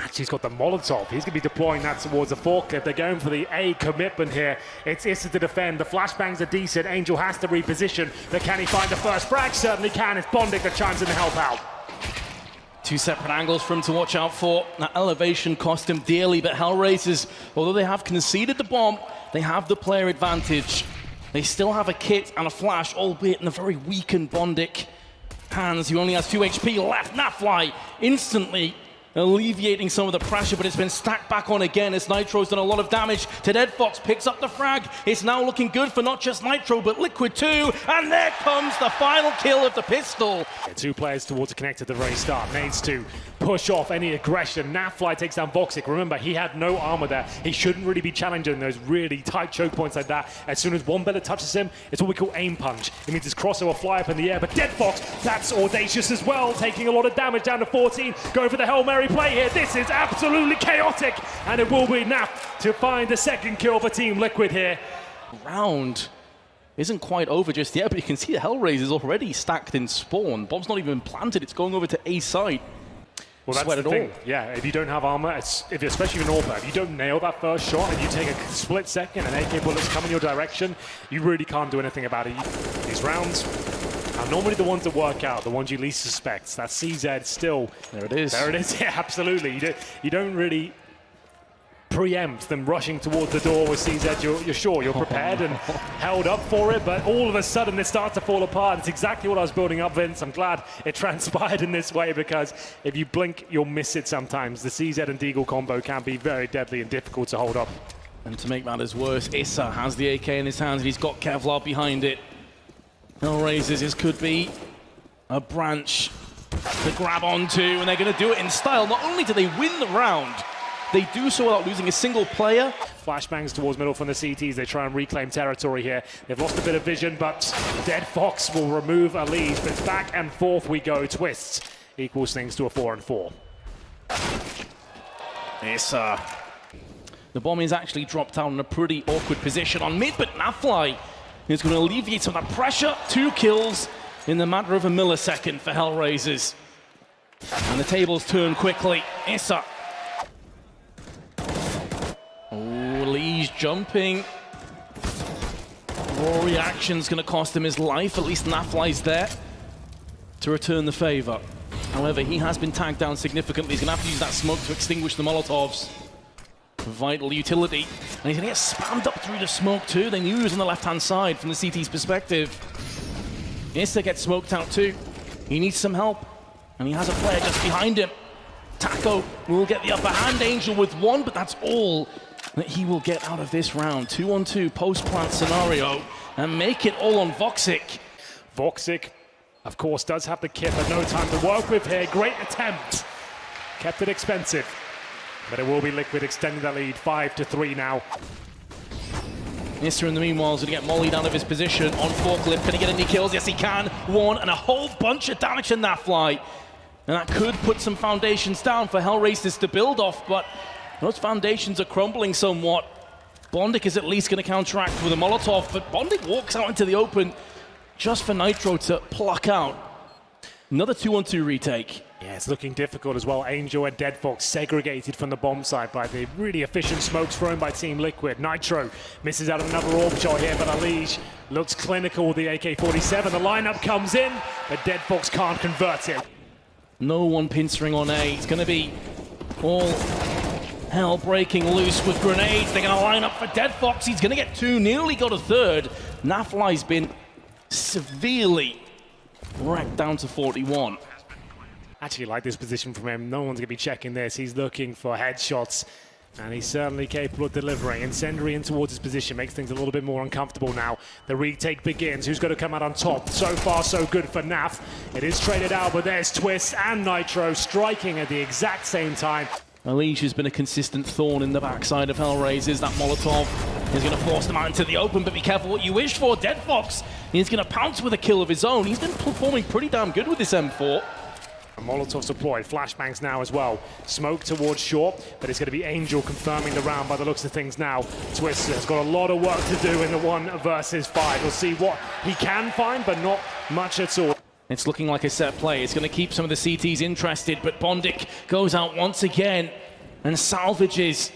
Actually, he's got the Molotov. He's going to be deploying that towards the forklift. They're going for the A commitment here. It's Issa to defend. The flashbangs are decent. Angel has to reposition. But can he find the first frag? Certainly can. It's Bondic that chimes in to help out. Two separate angles for him to watch out for. That elevation cost him dearly, but HellRaisers, although they have conceded the bomb, they have the player advantage. They still have a kit and a flash, albeit in a very weakened Bondic hands, who only has 2 HP left. nafly instantly alleviating some of the pressure, but it's been stacked back on again as Nitro's done a lot of damage to deadFox. Picks up the frag. It's now looking good for not just Nitro, but Liquid too. And there comes the final kill of the pistol. Yeah, 2 players towards the connect at the very start. Needs to push off any aggression. nafly takes down Voxic. Remember, he had no armor there. He shouldn't really be challenging those really tight choke points like that. As soon as one bullet touches him, it's what we call aim punch. It means his crosser will fly up in the air. But deadFox, that's audacious as well, taking a lot of damage down to 14. Going for the Hail Mary play here. This is absolutely chaotic. And it will be Naf to find the second kill for Team Liquid here. Round isn't quite over just yet, but you can see the HellRaisers already stacked in spawn. Bomb's not even planted. It's going over to A site. Well, that's the thing. Yeah, if you don't have armor, especially if you're an AWP, if you don't nail that first shot and you take a split second and AK bullets come in your direction, you really can't do anything about it. These rounds are normally the ones that work out, the ones you least suspect. That CZ still... There it is. There it is, yeah, absolutely. You don't really preempt them rushing towards the door with CZ. You're sure, you're prepared and held up for it, but all of a sudden it starts to fall apart. It's exactly what I was building up, Vince. I'm glad it transpired in this way, because if you blink, you'll miss it sometimes. The CZ and Deagle combo can be very deadly and difficult to hold up. And to make matters worse, Issa has the AK in his hands and he's got Kevlar behind it. HellRaisers, this could be a branch to grab onto, and they're going to do it in style. Not only do they win the round, they do so without losing a single player. Flashbangs towards middle from the CTs. They try and reclaim territory here. They've lost a bit of vision, but deadFox will remove a lead. But it's back and forth we go. Twists equals things to a 4-4. Issa. The bomb is actually dropped down in a pretty awkward position on mid, but nafly is going to alleviate some of that pressure. 2 kills in the matter of a millisecond for HellRaisers. And the tables turn quickly. Issa. Lee's jumping. Raw reaction's going to cost him his life. At least nafly's there to return the favor. However, he has been tagged down significantly. He's going to have to use that smoke to extinguish the Molotovs. Vital utility. And he's going to get spammed up through the smoke too. They knew he was on the left-hand side from the CT's perspective. Issa gets smoked out too. He needs some help. And he has a player just behind him. Taco will get the upper hand. Angel with 1, but that's all that he will get out of this round. 2-on-2 post-plant scenario, and make it all on Voxic. Voxic, of course, does have the kit, but no time to work with here. Great attempt. Kept it expensive, but it will be Liquid extending that lead 5-3 now. Issa, in the meanwhile, is going to get mollied out of his position on forklift. Can he get any kills? Yes, he can. 1, and a whole bunch of damage to nafly. And that could put some foundations down for HellRaisers to build off, but those foundations are crumbling somewhat. Bondic is at least going to counteract with a Molotov, but Bondic walks out into the open just for Nitro to pluck out. Another 2-on-2 retake. Yeah, it's looking difficult as well. Angel and deadFox segregated from the bomb side by the really efficient smokes thrown by Team Liquid. Nitro misses out another orb shot here, but Alige looks clinical with the AK-47. The lineup comes in, but deadFox can't convert it. No one pincering on A. It's going to be all hell breaking loose with grenades. They're going to line up for deadFox. He's going to get 2, nearly got a 3rd. nafly's been severely wrecked down to 41. Actually like this position from him. No one's going to be checking this. He's looking for headshots, and he's certainly capable of delivering. Incendiary in towards his position makes things a little bit more uncomfortable now. The retake begins. Who's going to come out on top? So far, so good for Naf. It is traded out, but there's Twist and Nitro striking at the exact same time. Alige has been a consistent thorn in the backside of HellRaisers. That Molotov is going to force them out into the open, but be careful what you wish for. deadFox is going to pounce with a kill of his own. He's been performing pretty damn good with this M4. Molotov's deployed, flashbangs now as well. Smoke towards short, but it's going to be Angel confirming the round by the looks of things now. Twist has got a lot of work to do in the 1 versus 5. We'll see what he can find, but not much at all. It's looking like a set play. It's going to keep some of the CTs interested, but Bondic goes out once again. and salvages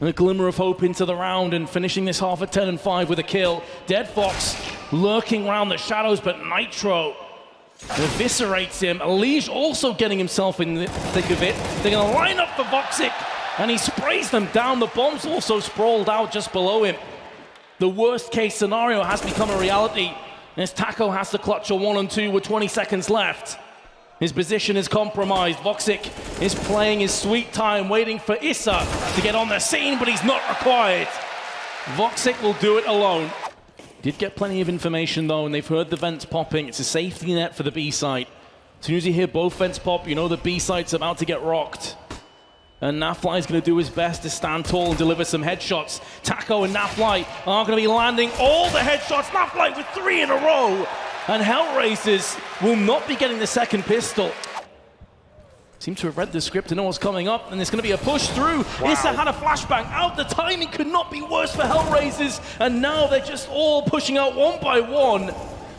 a glimmer of hope into the round and finishing this half at 10-5 with a kill. Dead Fox lurking around the shadows, but Nitro eviscerates him. Elige also getting himself in the thick of it. They're going to line up for Voxic, and he sprays them down. The bomb's also sprawled out just below him. The worst case scenario has become a reality, as Taco has to clutch a 1-on-2 with 20 seconds left. His position is compromised. Voxic is playing his sweet time, waiting for Issa to get on the scene, but he's not required. Voxic will do it alone. Did get plenty of information though, and they've heard the vents popping. It's a safety net for the B site. As soon as you hear both vents pop, you know the B site's about to get rocked. And Nafly is going to do his best to stand tall and deliver some headshots. Taco and Nafly are going to be landing all the headshots. Nafly with 3 in a row. And HellRaisers will not be getting the second pistol. Seem to have read the script and know what's coming up, and there's going to be a push through. Wow. Issa had a flashbang out. The timing could not be worse for HellRaisers, and now they're just all pushing out one by one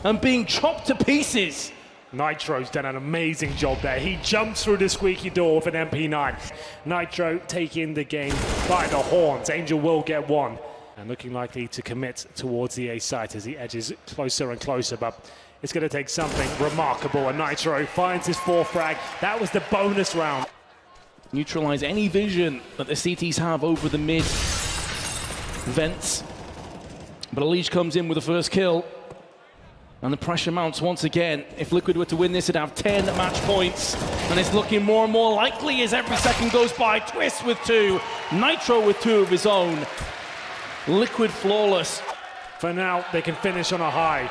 and being chopped to pieces. Nitro's done an amazing job there. He jumps through the squeaky door with an MP9. Nitro taking the game by the horns. Angel will get one, and looking likely to commit towards the A site as he edges closer and closer, but it's going to take something remarkable, and Nitro finds his 4th frag. That was the bonus round. Neutralize any vision that the CTs have over the mid vents. But Elige comes in with the first kill, and the pressure mounts once again. If Liquid were to win this, it'd have 10 match points, and it's looking more and more likely as every second goes by. Twist with 2, Nitro with 2 of his own. Liquid flawless. For now, they can finish on a high.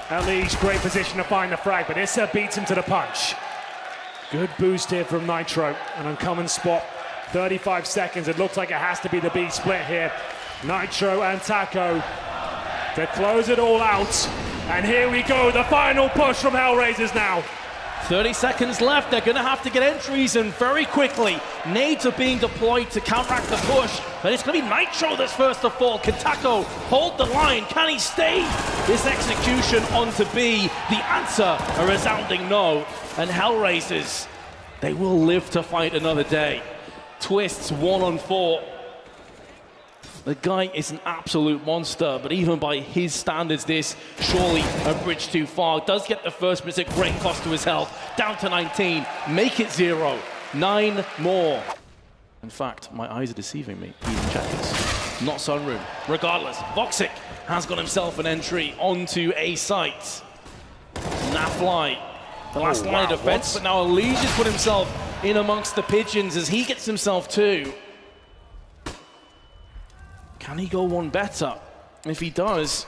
Elige, great position to find the frag, but Issa beats him to the punch. Good boost here from Nitro. An uncommon spot. 35 seconds. It looks like it has to be the B split here. Nitro and Taco to close it all out. And here we go, the final push from HellRaisers now. 30 seconds left. They're going to have to get entries in very quickly. Nades are being deployed to counteract the push, but it's going to be Nitro that's first to fall. Can Taco hold the line? Can he stay this execution onto B? The answer, a resounding no. And HellRaisers, they will live to fight another day. Twists 1-on-4. The guy is an absolute monster, but even by his standards, this surely a bridge too far. Does get the first, but it's a great cost to his health. Down to 19, make it 0. 9 more. In fact, my eyes are deceiving me, even checkers. Not Sunroom. Regardless, Voxic has got himself an entry onto A site. Nafly, the last line of defense, but now Elige has put himself in amongst the pigeons as he gets himself 2. Can he go one better? If he does,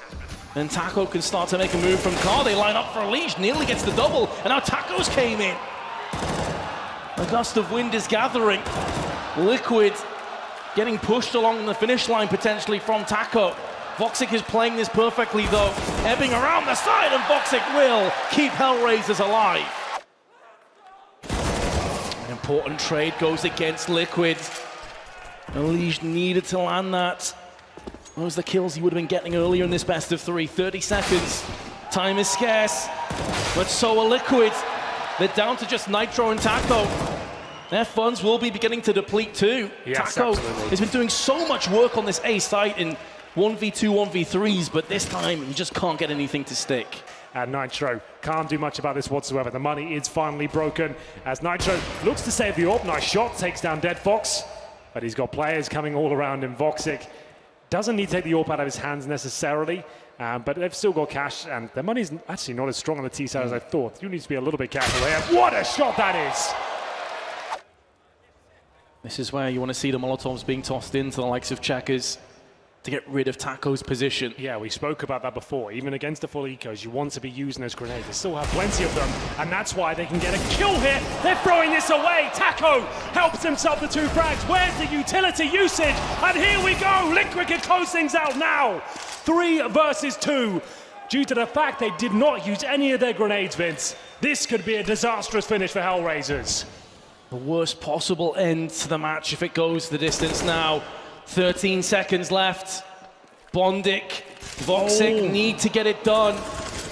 then Taco can start to make a move from car. They line up for Elige, nearly gets the double, and now Taco's came in. A gust of wind is gathering. Liquid getting pushed along the finish line potentially from Taco. Voxic is playing this perfectly though, ebbing around the side, and Voxic will keep HellRaisers alive. An important trade goes against Liquid. Elige needed to land that. Those are the kills he would have been getting earlier in this best of 3. 30 seconds. Time is scarce, but so are Liquid. They're down to just Nitro and Taco. Their funds will be beginning to deplete too. Yes, Taco absolutely. has been doing so much work on this A site in 1v2, 1v3s, but this time he just can't get anything to stick. And Nitro can't do much about this whatsoever. The money is finally broken as Nitro looks to save the AWP. Nice shot, takes down Dead Fox, but he's got players coming all around him. Voxic doesn't need to take the AWP out of his hands necessarily, but they've still got cash, and their money's actually not as strong on the T side as I thought. You need to be a little bit careful here. What a shot that is! This is where you want to see the Molotovs being tossed into the likes of Checkers to get rid of Taco's position. Yeah, we spoke about that before. Even against the full ecos, you want to be using those grenades. They still have plenty of them, and that's why they can get a kill here. They're throwing this away. Taco helps himself to 2 frags. Where's the utility usage? And here we go. Liquid can close things out now. 3 versus 2. Due to the fact they did not use any of their grenades, Vince, this could be a disastrous finish for HellRaisers. The worst possible end to the match if it goes the distance now. 13 seconds left. Bondic, Voxic need to get it done.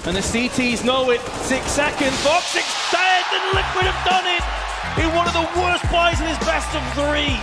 And the CTs know it. 6 seconds. Voxic's dead, and Liquid have done it. in one of the worst buys in his best of three.